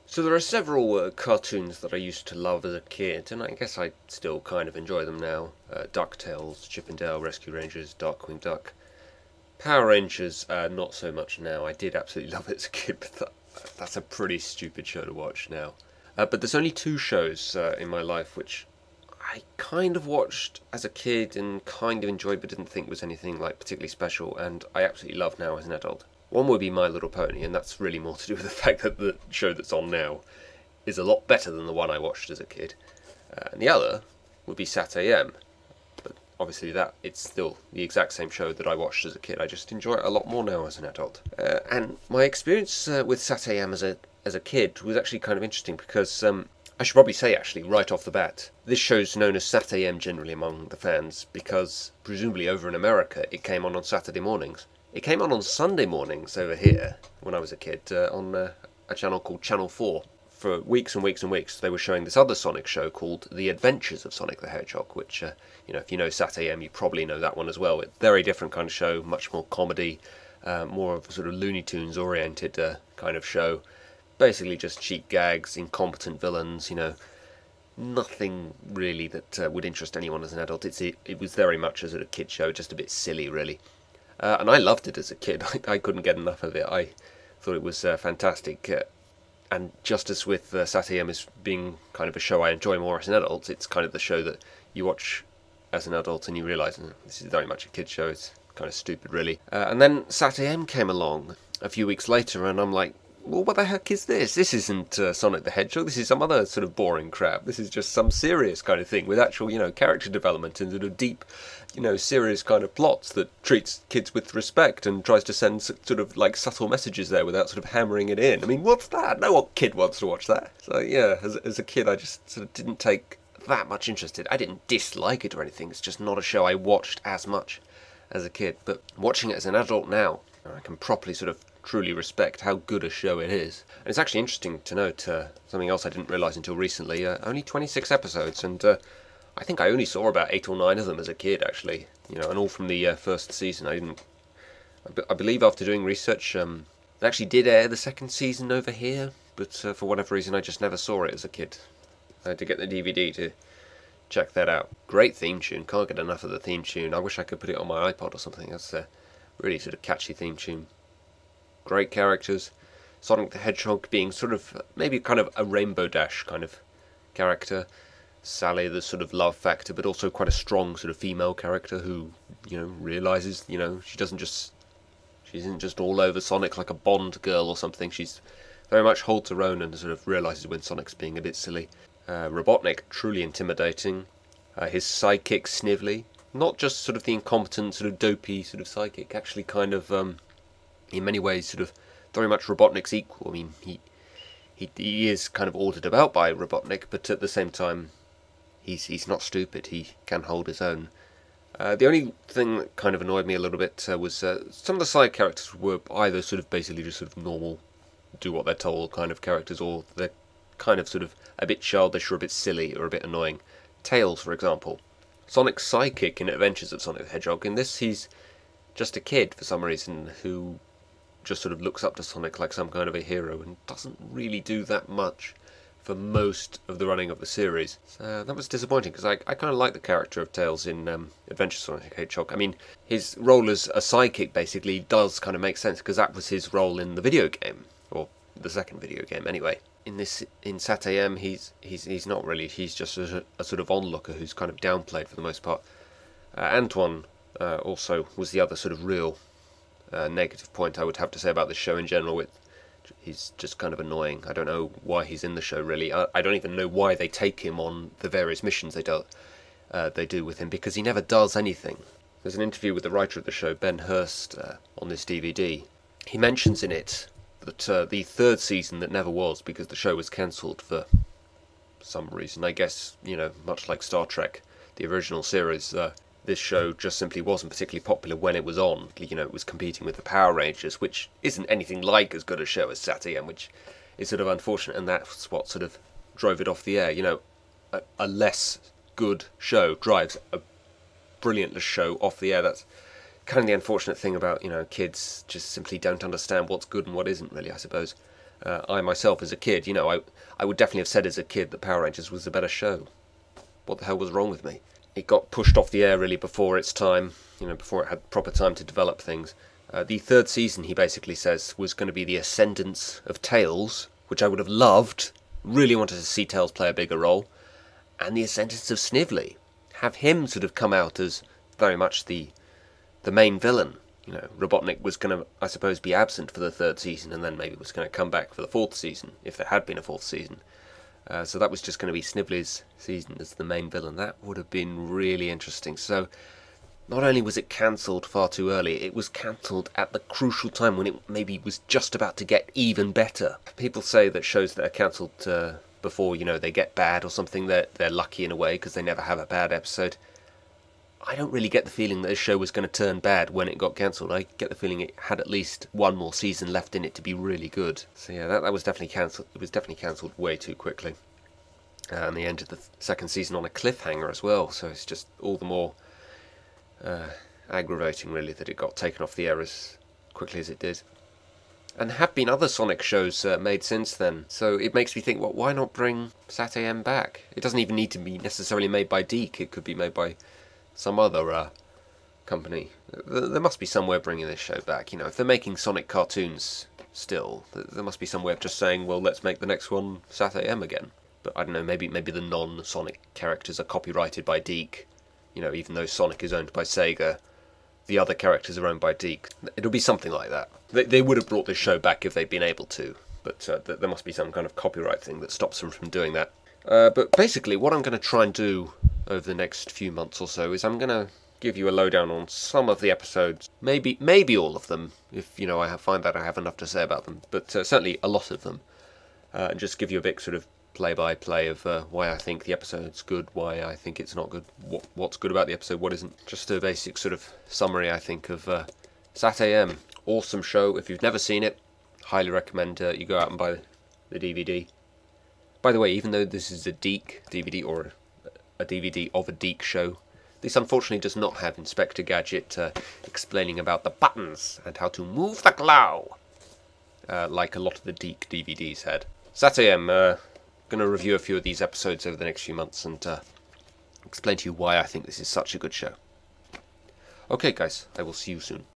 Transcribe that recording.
So there are several cartoons that I used to love as a kid, and I guess I still kind of enjoy them now. DuckTales, Chip and Dale Rescue Rangers, Darkwing Duck. Power Rangers, not so much now. I did absolutely love it as a kid, but that's a pretty stupid show to watch now. But there's only two shows in my life which I kind of watched as a kid and kind of enjoyed but didn't think was anything like particularly special, and I absolutely love now as an adult. One would be My Little Pony, and that's really more to do with the fact that the show that's on now is a lot better than the one I watched as a kid. And the other would be Sat AM. But obviously it's still the exact same show that I watched as a kid. I just enjoy it a lot more now as an adult. And my experience with Sat AM as a kid was actually kind of interesting because I should probably say actually right off the bat, this show's known as Sat AM generally among the fans because presumably over in America it came on Saturday mornings. It came on Sunday mornings over here when I was a kid on a channel called Channel 4. For weeks and weeks and weeks, they were showing this other Sonic show called The Adventures of Sonic the Hedgehog, which, if you know Sat AM, you probably know that one as well. It's a very different kind of show, much more comedy, more of a sort of Looney Tunes oriented kind of show. Basically just cheap gags, incompetent villains, nothing really that would interest anyone as an adult. It was very much as a kid show, just a bit silly, really. And I loved it as a kid. I couldn't get enough of it. I thought it was fantastic. And just as with Sat AM as being kind of a show I enjoy more as an adult, it's kind of the show that you watch as an adult and you realise this is very much a kid's show. It's kind of stupid, really. And then Sat AM came along a few weeks later, and I'm like, well, what the heck is this? This isn't Sonic the Hedgehog. This is some other sort of boring crap. This is just some serious kind of thing with actual, character development and sort of deep, serious kind of plots that treats kids with respect and tries to send sort of like subtle messages there without sort of hammering it in. I mean, what's that? No kid wants to watch that. So yeah, as a kid, I just sort of didn't take that much interest in it. I didn't dislike it or anything. It's just not a show I watched as much as a kid. But watching it as an adult now, I can properly sort of truly respect how good a show it is. And it's actually interesting to note something else I didn't realise until recently. Only 26 episodes, and I think I only saw about 8 or 9 of them as a kid, actually. And all from the first season. I believe after doing research, they actually did air the second season over here, but for whatever reason I just never saw it as a kid. I had to get the DVD to check that out. Great theme tune, can't get enough of the theme tune. I wish I could put it on my iPod or something. That's a really sort of catchy theme tune. Great characters. Sonic the Hedgehog being sort of maybe kind of a Rainbow Dash kind of character. Sally, the sort of love factor, but also quite a strong sort of female character who, realises, she isn't just all over Sonic like a Bond girl or something. She's very much holds her own and sort of realises when Sonic's being a bit silly. Robotnik, truly intimidating. His sidekick, Snively, not just sort of the incompetent, sort of dopey sort of sidekick, actually kind of, in many ways, sort of very much Robotnik's equal. I mean, he is kind of ordered about by Robotnik, but at the same time, he's not stupid. He can hold his own. The only thing that kind of annoyed me a little bit was some of the side characters were either sort of basically just sort of normal, do what they're told kind of characters, or they're kind of sort of a bit childish or a bit silly or a bit annoying. Tails, for example. Sonic's sidekick in Adventures of Sonic the Hedgehog. In this, he's just a kid for some reason who just sort of looks up to Sonic like some kind of a hero and doesn't really do that much for most of the running of the series. So that was disappointing because I kind of like the character of Tails in Adventures of Sonic the Hedgehog. I mean, his role as a sidekick basically does kind of make sense because that was his role in the video game, or the second video game anyway. In Sat AM, he's not really. He's just a sort of onlooker who's kind of downplayed for the most part. Antoine also was the other sort of real negative point I would have to say about this show in general. He's just kind of annoying. I don't know why he's in the show, really. I don't even know why they take him on the various missions they do with him, because he never does anything. There's an interview with the writer of the show, Ben Hurst, on this DVD. He mentions in it that the third season that never was, because the show was cancelled for some reason, I guess, much like Star Trek, the original series, this show just simply wasn't particularly popular when it was on. It was competing with the Power Rangers, which isn't anything like as good a show as Sat AM, which is sort of unfortunate, and that's what sort of drove it off the air. A less good show drives a brilliant show off the air. That's kind of the unfortunate thing about, kids just simply don't understand what's good and what isn't, really, I suppose. I myself, as a kid, I would definitely have said as a kid that Power Rangers was the better show. What the hell was wrong with me? It got pushed off the air really before its time, before it had proper time to develop things. The third season, he basically says, was going to be the ascendance of Tails, which I would have loved. Really wanted to see Tails play a bigger role. And the ascendance of Snively. Have him sort of come out as very much the main villain. Robotnik was going to, I suppose, be absent for the third season, and then maybe was going to come back for the fourth season, if there had been a fourth season. So that was just going to be Snively's season as the main villain. That would have been really interesting. So not only was it cancelled far too early, it was cancelled at the crucial time when it maybe was just about to get even better. People say that shows that are cancelled before, they get bad or something, they're lucky in a way because they never have a bad episode. I don't really get the feeling that this show was going to turn bad when it got cancelled. I get the feeling it had at least one more season left in it to be really good. So yeah, that was definitely cancelled. It was definitely cancelled way too quickly. And they ended the second season on a cliffhanger as well, so it's just all the more aggravating, really, that it got taken off the air as quickly as it did. And there have been other Sonic shows made since then, so it makes me think, well, why not bring Sat.AM back? It doesn't even need to be necessarily made by DiC, it could be made by some other company. There must be some way of bringing this show back. If they're making Sonic cartoons still, there must be some way of just saying, well, let's make the next one Sat.AM again. But I don't know, maybe the non-Sonic characters are copyrighted by DiC. Even though Sonic is owned by Sega, the other characters are owned by DiC. It'll be something like that. They would have brought this show back if they'd been able to, but there must be some kind of copyright thing that stops them from doing that. But basically, what I'm going to try and do over the next few months or so is I'm going to give you a lowdown on some of the episodes, maybe all of them, if I find that I have enough to say about them, but certainly a lot of them, and just give you a bit sort of play-by-play of why I think the episode's good, why I think it's not good, what's good about the episode, what isn't. Just a basic sort of summary, I think, of Sat.AM. Awesome show. If you've never seen it, highly recommend you go out and buy the DVD. By the way, even though this is a DiC DVD, or a DVD of a DiC show, this unfortunately does not have Inspector Gadget explaining about the buttons and how to move the glow, like a lot of the DiC DVDs had. Sat.AM, going to review a few of these episodes over the next few months and explain to you why I think this is such a good show. Okay guys, I will see you soon.